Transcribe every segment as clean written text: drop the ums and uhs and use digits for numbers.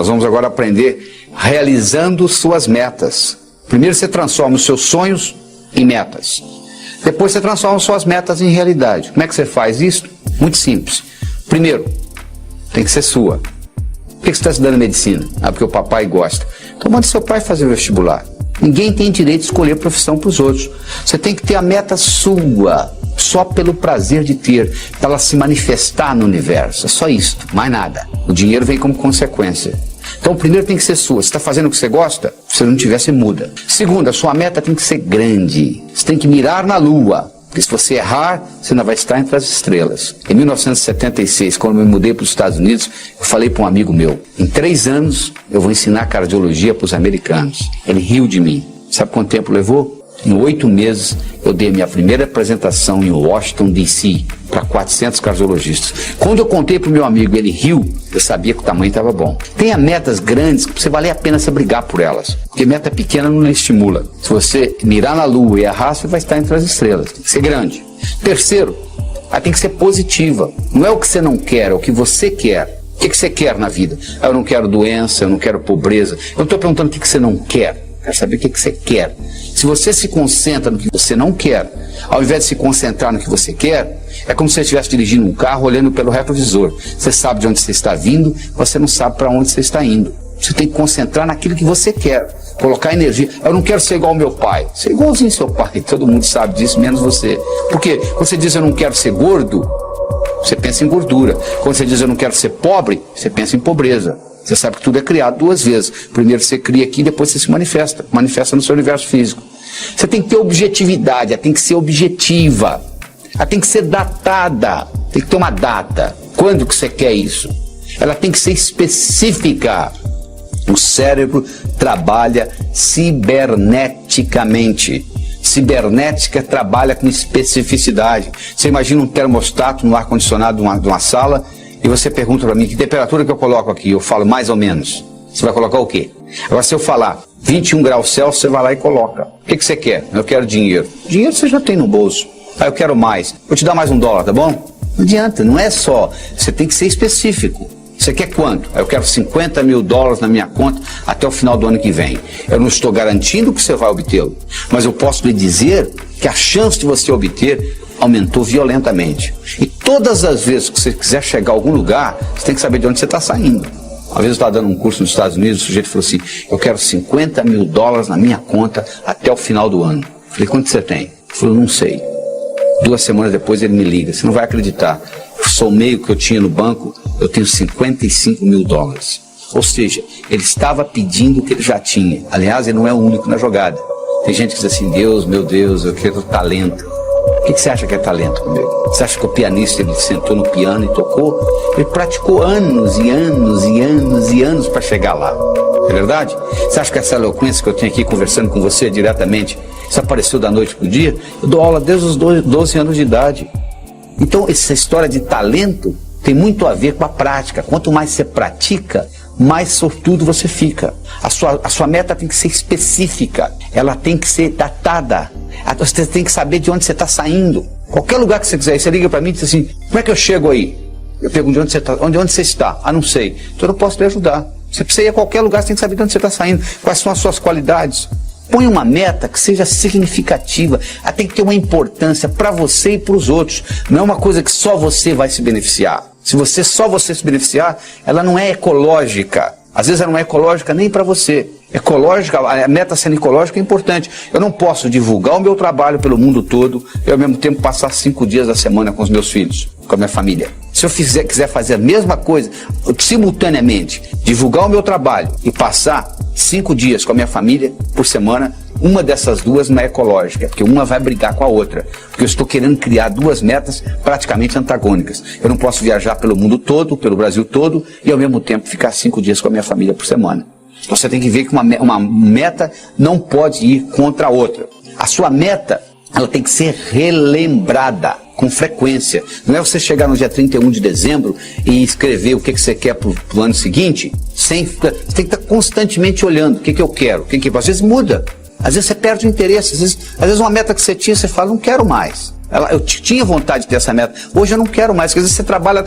Nós vamos agora aprender realizando suas metas. Primeiro você transforma os seus sonhos em metas. Depois você transforma suas metas em realidade. Como é que você faz isso? Muito simples. Primeiro, tem que ser sua. Por que você está estudando medicina? Ah, porque o papai gosta. Então manda seu pai fazer o vestibular. Ninguém tem direito de escolher profissão para os outros. Você tem que ter a meta sua, só pelo prazer de ter, para ela se manifestar no universo. É só isso, mais nada. O dinheiro vem como consequência. Então, primeiro tem que ser sua. Você está fazendo o que você gosta? Se não tiver, você muda. Segundo, a sua meta tem que ser grande. Você tem que mirar na lua. Porque se você errar, você não vai estar entre as estrelas. Em 1976, quando eu me mudei para os Estados Unidos, eu falei para um amigo meu, em 3 anos eu vou ensinar cardiologia para os americanos. Ele riu de mim. Sabe quanto tempo levou? Em 8 meses eu dei minha primeira apresentação em Washington, D.C., para 400 cardiologistas. Quando eu contei para o meu amigo, ele riu, eu sabia que o tamanho estava bom. Tenha metas grandes, que você vale a pena você brigar por elas. Porque meta pequena não lhe estimula. Se você mirar na lua e errar, você vai estar entre as estrelas. Tem que ser grande. Terceiro, ela tem que ser positiva. Não é o que você não quer, é o que você quer. O que você quer na vida? Eu não quero doença, eu não quero pobreza. Eu não estou perguntando o que você não quer. Eu quero saber o que você quer. Se você se concentra no que você não quer, ao invés de se concentrar no que você quer, é como se você estivesse dirigindo um carro olhando pelo retrovisor. Você sabe de onde você está vindo, você não sabe para onde você está indo. Você tem que concentrar naquilo que você quer, colocar energia. Eu não quero ser igual ao meu pai. Ser igualzinho ao seu pai, todo mundo sabe disso, menos você. Porque quando você diz eu não quero ser gordo, você pensa em gordura. Quando você diz eu não quero ser pobre, você pensa em pobreza. Você sabe que tudo é criado 2 vezes. Primeiro você cria aqui, depois você se manifesta. Manifesta no seu universo físico. Você tem que ter objetividade, ela tem que ser objetiva. Ela tem que ser datada. Tem que ter uma data. Quando que você quer isso? Ela tem que ser específica. O cérebro trabalha ciberneticamente. Cibernética trabalha com especificidade. Você imagina um termostato no ar-condicionado de uma sala e você pergunta para mim que temperatura que eu coloco aqui. Eu falo mais ou menos. Você vai colocar o quê? Agora se eu falar 21 graus Celsius, você vai lá e coloca. O que você quer? Eu quero dinheiro. Dinheiro você já tem no bolso. Ah, eu quero mais. Vou te dar mais $1, tá bom? Não adianta, não é só. Você tem que ser específico. Você quer quanto? Eu quero $50 mil na minha conta até o final do ano que vem. Eu não estou garantindo que você vai obtê-lo, mas eu posso lhe dizer que a chance de você obter aumentou violentamente. E todas as vezes que você quiser chegar a algum lugar, você tem que saber de onde você está saindo. Uma vez eu estava dando um curso nos Estados Unidos, o sujeito falou assim, eu quero $50 mil na minha conta até o final do ano. Eu falei, quanto você tem? Ele falou, não sei. 2 semanas depois ele me liga, você não vai acreditar. Eu somei o que eu tinha no banco, eu tenho $55 mil. Ou seja, ele estava pedindo o que ele já tinha. Aliás, ele não é o único na jogada. Tem gente que diz assim, Deus, meu Deus, eu quero talento. O que você acha que é talento comigo? Você acha que o pianista, ele sentou no piano e tocou? Ele praticou anos e anos e anos e anos para chegar lá. É verdade? Você acha que essa eloquência que eu tenho aqui conversando com você diretamente, isso apareceu da noite para o dia? Eu dou aula desde os 12 anos de idade. Então, essa história de talento tem muito a ver com a prática. Quanto mais você pratica, mais sortudo você fica. A sua meta tem que ser específica. Ela tem que ser datada. Você tem que saber de onde você está saindo. Qualquer lugar que você quiser, você liga para mim e diz assim, como é que eu chego aí? Eu pergunto de onde você está. Onde você está? Ah, não sei. Então eu não posso lhe ajudar. Você precisa ir a qualquer lugar, você tem que saber de onde você está saindo. Quais são as suas qualidades. Põe uma meta que seja significativa. Ela tem que ter uma importância para você e para os outros. Não é uma coisa que só você vai se beneficiar. Se só você se beneficiar, ela não é ecológica. Às vezes ela não é ecológica nem para você. Ecológica, a meta sendo ecológica é importante. Eu não posso divulgar o meu trabalho pelo mundo todo e ao mesmo tempo passar 5 dias da semana com os meus filhos, com a minha família. Se eu quiser fazer a mesma coisa, simultaneamente, divulgar o meu trabalho e passar 5 dias com a minha família por semana, uma dessas duas não é ecológica, porque uma vai brigar com a outra. Porque eu estou querendo criar 2 metas praticamente antagônicas. Eu não posso viajar pelo mundo todo, pelo Brasil todo, e ao mesmo tempo ficar 5 dias com a minha família por semana. Então você tem que ver que uma meta não pode ir contra a outra. A sua meta, ela tem que ser relembrada com frequência. Não é você chegar no dia 31 de dezembro e escrever o que você quer para o ano seguinte, você tem que estar constantemente olhando o que eu quero. Às vezes muda, às vezes você perde o interesse, às vezes uma meta que você tinha, você fala, não quero mais. Eu tinha vontade de ter essa meta. Hoje eu não quero mais. Porque às vezes você trabalha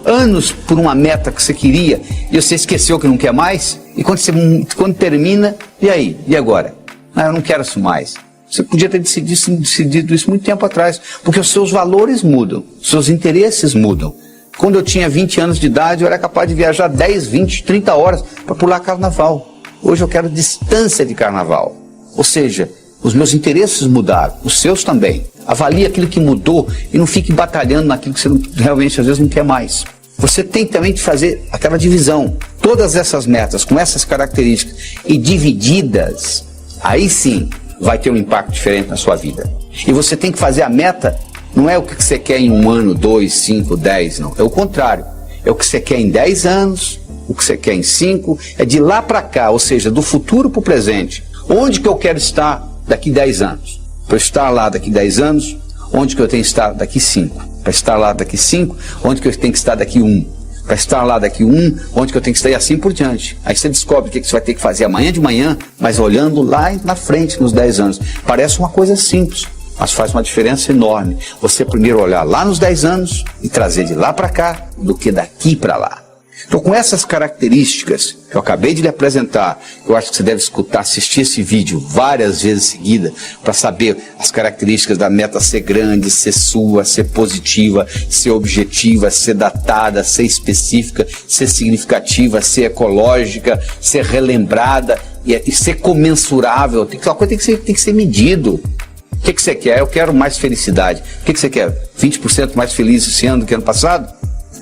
anos por uma meta que você queria e você esqueceu que não quer mais. E quando termina, e aí? E agora? Eu não quero isso mais. Você podia ter decidido isso muito tempo atrás. Porque os seus valores mudam. Os seus interesses mudam. Quando eu tinha 20 anos de idade, eu era capaz de viajar 10, 20, 30 horas para pular carnaval. Hoje eu quero distância de carnaval. Ou seja, os meus interesses mudaram, os seus também. Avalie aquilo que mudou e não fique batalhando naquilo que você realmente às vezes não quer mais. Você tem também de fazer aquela divisão. Todas essas metas com essas características e divididas, aí sim vai ter um impacto diferente na sua vida. E você tem que fazer a meta, não é o que você quer em 1 ano, 2, 5, 10, não. É o contrário. É o que você quer em 10 anos, o que você quer em 5, é de lá para cá, ou seja, do futuro para o presente. Onde que eu quero estar daqui 10 anos? Para estar lá daqui 10 anos, onde que eu tenho que estar daqui 5? Para estar lá daqui 5, onde que eu tenho que estar daqui 1? Para estar lá daqui 1, onde que eu tenho que estar e assim por diante. Aí você descobre o que você vai ter que fazer amanhã de manhã, mas olhando lá na frente, nos 10 anos. Parece uma coisa simples, mas faz uma diferença enorme. Você primeiro olhar lá nos 10 anos e trazer de lá para cá do que daqui para lá. Então, com essas características que eu acabei de lhe apresentar, eu acho que você deve escutar, assistir esse vídeo várias vezes seguida para saber as características da meta ser grande, ser sua, ser positiva, ser objetiva, ser datada, ser específica, ser significativa, ser ecológica, ser relembrada e ser comensurável. Uma coisa tem que ser medido. O que você quer? Eu quero mais felicidade. O que você quer? 20% mais feliz esse ano do que ano passado?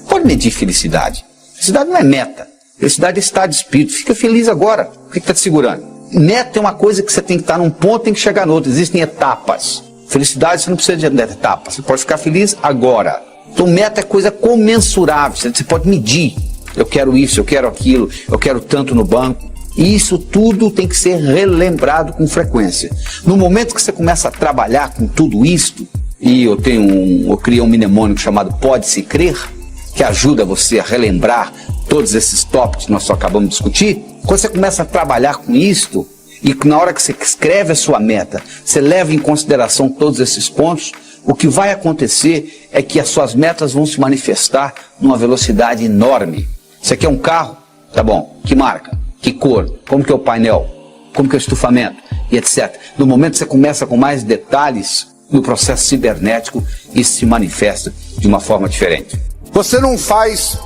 Pode medir felicidade. Felicidade não é meta. Felicidade é estado de espírito. Fica feliz agora. O que está te segurando? Meta é uma coisa que você tem que estar num ponto e tem que chegar no outro. Existem etapas. Felicidade você não precisa de etapas. Você pode ficar feliz agora. Então meta é coisa comensurável. Você pode medir. Eu quero isso, eu quero aquilo, eu quero tanto no banco. E isso tudo tem que ser relembrado com frequência. No momento que você começa a trabalhar com tudo isto, e eu criei um mnemônico chamado Pode-se Crer, que ajuda você a relembrar todos esses tópicos que nós só acabamos de discutir. Quando você começa a trabalhar com isto, e na hora que você escreve a sua meta, você leva em consideração todos esses pontos, o que vai acontecer é que as suas metas vão se manifestar numa velocidade enorme. Você quer um carro? Tá bom. Que marca? Que cor? Como que é o painel? Como que é o estufamento? E etc. No momento que você começa com mais detalhes, no processo cibernético, isso se manifesta de uma forma diferente. Você não faz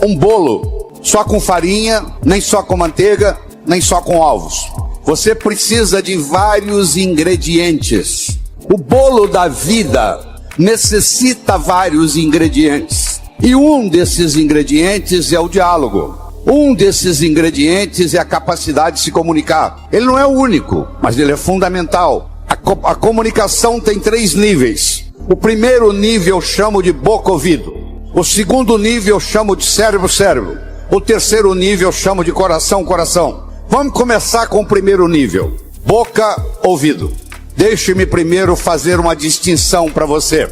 um bolo só com farinha, nem só com manteiga, nem só com ovos. Você precisa de vários ingredientes. O bolo da vida necessita vários ingredientes. E um desses ingredientes é o diálogo. Um desses ingredientes é a capacidade de se comunicar. Ele não é o único, mas ele é fundamental. A comunicação tem 3 níveis. O primeiro nível eu chamo de boca-ouvido. O segundo nível eu chamo de cérebro-cérebro. O terceiro nível eu chamo de coração-coração. Vamos começar com o primeiro nível. Boca-ouvido. Deixe-me primeiro fazer uma distinção para você.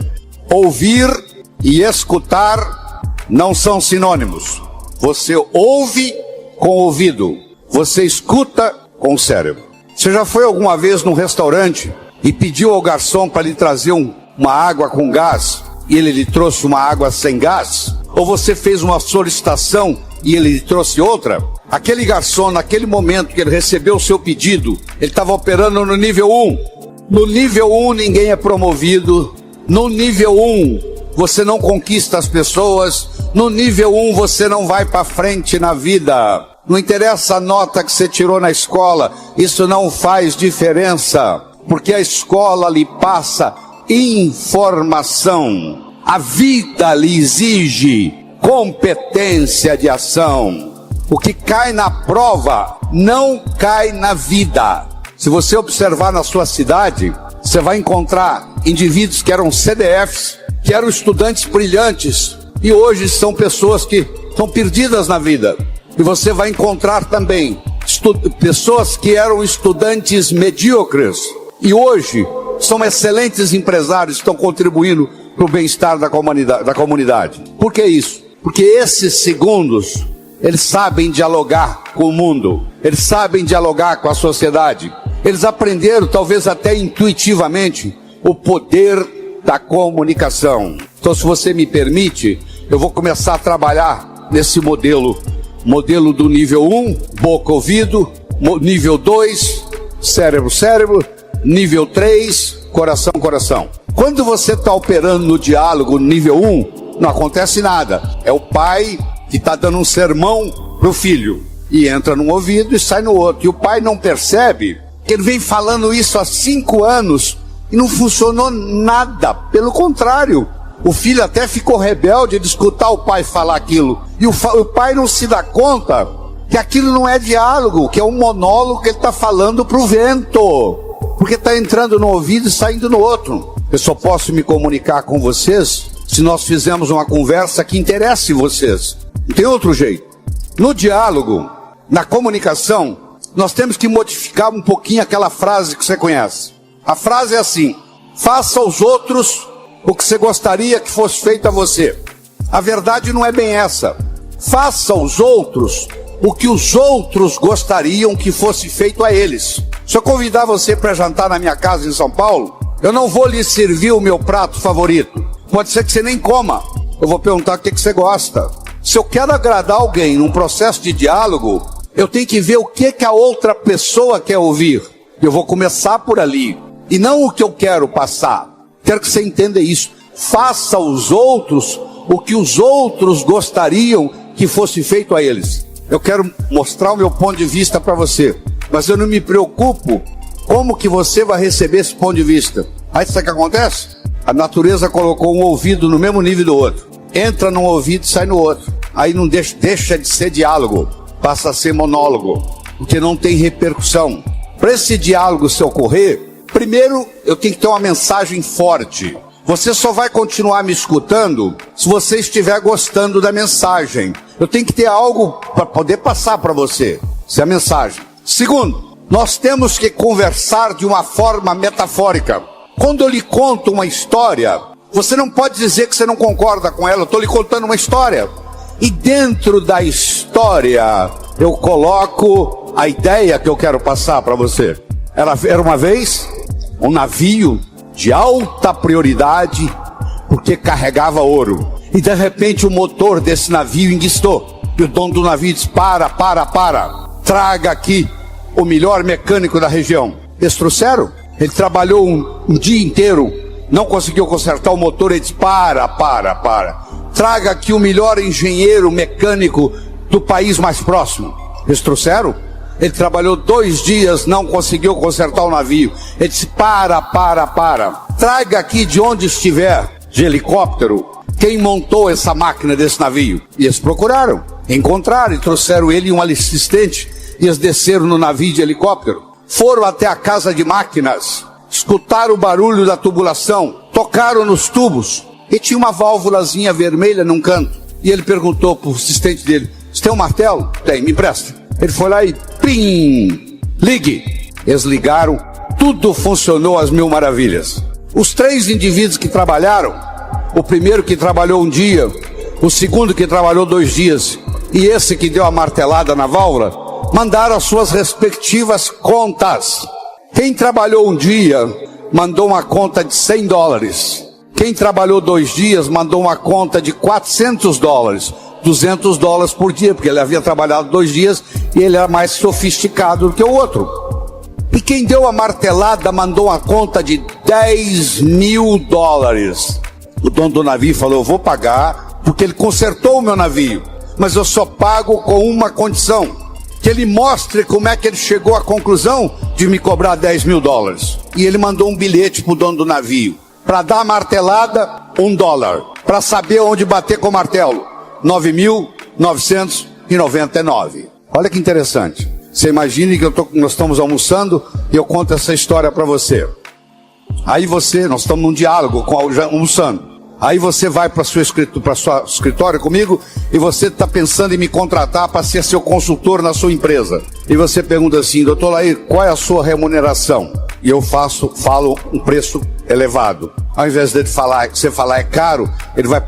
Ouvir e escutar não são sinônimos. Você ouve com o ouvido. Você escuta com o cérebro. Você já foi alguma vez num restaurante e pediu ao garçom para lhe trazer uma água com gás e ele lhe trouxe uma água sem gás? Ou você fez uma solicitação e ele lhe trouxe outra? Aquele garçom, naquele momento que ele recebeu o seu pedido, ele estava operando no nível 1. No nível 1 ninguém é promovido. No nível 1 você não conquista as pessoas. No nível 1 você não vai para frente na vida. Não interessa a nota que você tirou na escola, isso não faz diferença, porque a escola lhe passa informação. A vida lhe exige competência de ação. O que cai na prova não cai na vida. Se você observar na sua cidade, você vai encontrar indivíduos que eram CDFs, que eram estudantes brilhantes, e hoje são pessoas que estão perdidas na vida. E você vai encontrar também pessoas que eram estudantes medíocres, e hoje são excelentes empresários, estão contribuindo para o bem-estar da comunidade. Por que isso? Porque esses segundos, eles sabem dialogar com o mundo, eles sabem dialogar com a sociedade, eles aprenderam, talvez até intuitivamente, o poder da comunicação. Então, se você me permite, eu vou começar a trabalhar nesse modelo do nível 1, boca, ouvido, nível 2, cérebro, cérebro, nível 3, coração, coração. Quando você está operando no diálogo nível 1, não acontece nada. É o pai que está dando um sermão pro filho, e entra num ouvido e sai no outro. E o pai não percebe que ele vem falando isso há 5 anos e não funcionou nada. Pelo contrário, o filho até ficou rebelde de escutar o pai falar aquilo. E o pai não se dá conta que aquilo não é diálogo, que é um monólogo que ele está falando pro vento. Porque está entrando no ouvido e saindo no outro. Eu só posso me comunicar com vocês se nós fizermos uma conversa que interesse vocês. Não tem outro jeito. No diálogo, na comunicação, nós temos que modificar um pouquinho aquela frase que você conhece. A frase é assim: faça aos outros o que você gostaria que fosse feito a você. A verdade não é bem essa. Faça aos outros o que os outros gostariam que fosse feito a eles. Se eu convidar você para jantar na minha casa em São Paulo, eu não vou lhe servir o meu prato favorito. Pode ser que você nem coma. Eu vou perguntar o que você gosta. Se eu quero agradar alguém num processo de diálogo, eu tenho que ver o que a outra pessoa quer ouvir. Eu vou começar por ali. E não o que eu quero passar. Quero que você entenda isso. Faça aos outros o que os outros gostariam que fosse feito a eles. Eu quero mostrar o meu ponto de vista para você. Mas eu não me preocupo como que você vai receber esse ponto de vista. Aí sabe o que acontece? A natureza colocou um ouvido no mesmo nível do outro. Entra num ouvido e sai no outro. Aí não deixa de ser diálogo, passa a ser monólogo, porque não tem repercussão. Para esse diálogo se ocorrer, primeiro eu tenho que ter uma mensagem forte. Você só vai continuar me escutando se você estiver gostando da mensagem. Eu tenho que ter algo para poder passar para você. Essa é a mensagem. Segundo, nós temos que conversar de uma forma metafórica. Quando eu lhe conto uma história, você não pode dizer que você não concorda com ela. Eu estou lhe contando uma história. E dentro da história, eu coloco a ideia que eu quero passar para você. Era uma vez um navio de alta prioridade, porque carregava ouro. E de repente o motor desse navio enguiçou. E o dono do navio disse: para. Traga aqui o melhor mecânico da região. Eles trouxeram. Ele trabalhou um dia inteiro, não conseguiu consertar o motor. Ele disse: para. Traga aqui o melhor engenheiro mecânico do país mais próximo. Eles trouxeram. Ele trabalhou 2 dias, não conseguiu consertar o navio. Ele disse: para. Traga aqui de onde estiver, de helicóptero, quem montou essa máquina desse navio. E eles procuraram, encontraram e trouxeram ele e um assistente. E eles desceram no navio de helicóptero. Foram até a casa de máquinas, escutaram o barulho da tubulação, tocaram nos tubos. E tinha uma válvulazinha vermelha num canto. E ele perguntou para o assistente dele: você tem um martelo? Tem, me empresta. Ele foi lá e pim, ligue. Eles ligaram, tudo funcionou às mil maravilhas. Os 3 indivíduos que trabalharam, o primeiro que trabalhou 1 dia, o segundo que trabalhou 2 dias, e esse que deu a martelada na válvula, mandaram as suas respectivas contas. Quem trabalhou 1 dia, mandou uma conta de $100. Quem trabalhou 2 dias, mandou uma conta de $400. $200 por dia, porque ele havia trabalhado 2 dias e ele era mais sofisticado do que o outro. E quem deu a martelada mandou uma conta de $10.000. O dono do navio falou: eu vou pagar, porque ele consertou o meu navio, mas eu só pago com uma condição: que ele mostre como é que ele chegou à conclusão de me cobrar $10.000. E ele mandou um bilhete para o dono do navio. Para dar a martelada, $1. Para saber onde bater com o martelo, 9.999. Olha que interessante. Você imagine que nós estamos almoçando e eu conto essa história para você. Aí nós estamos num diálogo, almoçando. Aí você vai para seu escritório comigo e você está pensando em me contratar para ser seu consultor na sua empresa. E você pergunta assim: doutor Lair, qual é a sua remuneração? E eu falo um preço elevado. Ao invés de você falar é caro,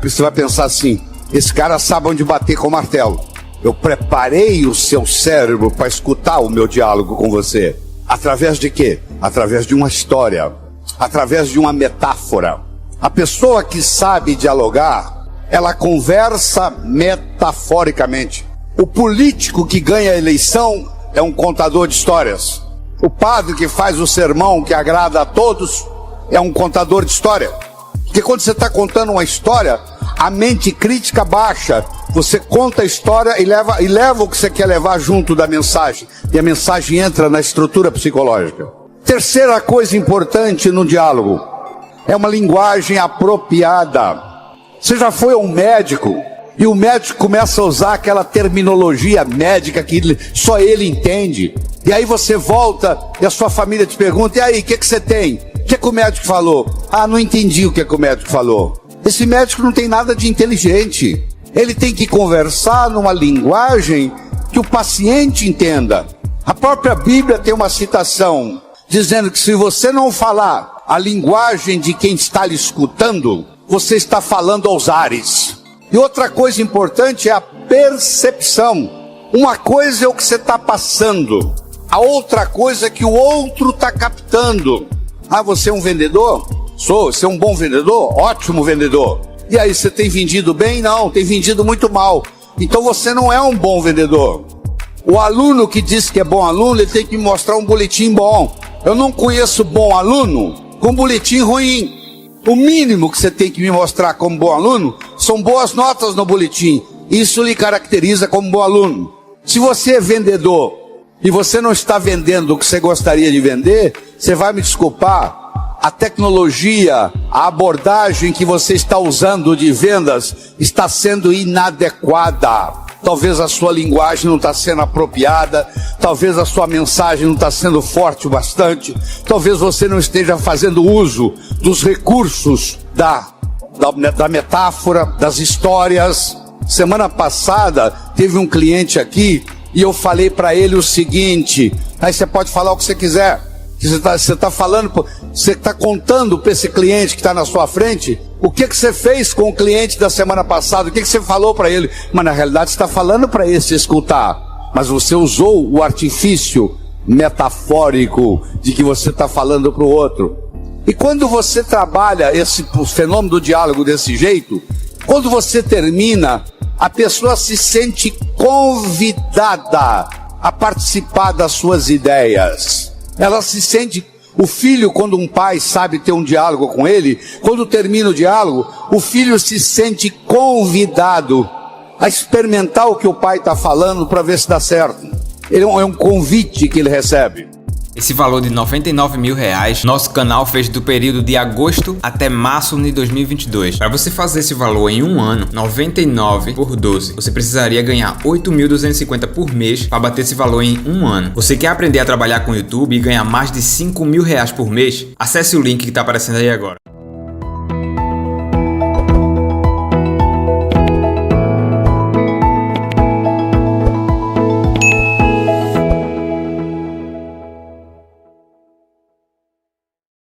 você vai pensar assim: esse cara sabe onde bater com o martelo. Eu preparei o seu cérebro para escutar o meu diálogo com você. Através de quê? Através de uma história, através de uma metáfora. A pessoa que sabe dialogar, ela conversa metaforicamente. O político que ganha a eleição é um contador de histórias. O padre que faz o sermão que agrada a todos é um contador de história. Porque quando você está contando uma história, a mente crítica baixa. Você conta a história e leva o que você quer levar junto da mensagem. E a mensagem entra na estrutura psicológica. Terceira coisa importante no diálogo é uma linguagem apropriada. Você já foi a um médico e o médico começa a usar aquela terminologia médica que só ele entende. E aí você volta e a sua família te pergunta: e aí, o que você tem? O que o médico falou? Ah, não entendi o que o médico falou. Esse médico não tem nada de inteligente. Ele tem que conversar numa linguagem que o paciente entenda. A própria Bíblia tem uma citação dizendo que se você não falar a linguagem de quem está lhe escutando, você está falando aos ares. E outra coisa importante é a percepção. Uma coisa é o que você está passando, a outra coisa é que o outro está captando. Ah, você é um vendedor? Sou. Você é um bom vendedor? Ótimo vendedor. E aí, você tem vendido bem? Não, tem vendido muito mal. Então você não é um bom vendedor. O aluno que diz que é bom aluno, ele tem que me mostrar um boletim bom. Eu não conheço bom aluno com boletim ruim. O mínimo que você tem que me mostrar como bom aluno são boas notas no boletim. Isso lhe caracteriza como bom aluno. Se você é vendedor e você não está vendendo o que você gostaria de vender, você vai me desculpar. A tecnologia, a abordagem que você está usando de vendas está sendo inadequada. Talvez a sua linguagem não está sendo apropriada, talvez a sua mensagem não está sendo forte o bastante, talvez você não esteja fazendo uso dos recursos da metáfora, das histórias. Semana passada teve um cliente aqui e eu falei para ele o seguinte: aí você pode falar o que você quiser. Você está contando para esse cliente que está na sua frente o que você fez com o cliente da semana passada, o que você falou para ele. Mas na realidade você está falando para esse escutar, mas você usou o artifício metafórico de que você está falando para o outro. E quando você trabalha o fenômeno do diálogo desse jeito, quando você termina, a pessoa se sente convidada a participar das suas ideias. Ela se sente... O filho, quando um pai sabe ter um diálogo com ele, quando termina o diálogo, o filho se sente convidado a experimentar o que o pai está falando para ver se dá certo. É um convite que ele recebe. Esse valor de R$99 mil, nosso canal fez do período de agosto até março de 2022. Para você fazer esse valor em um ano, 99 por 12, você precisaria ganhar 8.250 por mês para bater esse valor em um ano. Você quer aprender a trabalhar com o YouTube e ganhar mais de R$5 mil por mês? Acesse o link que está aparecendo aí agora.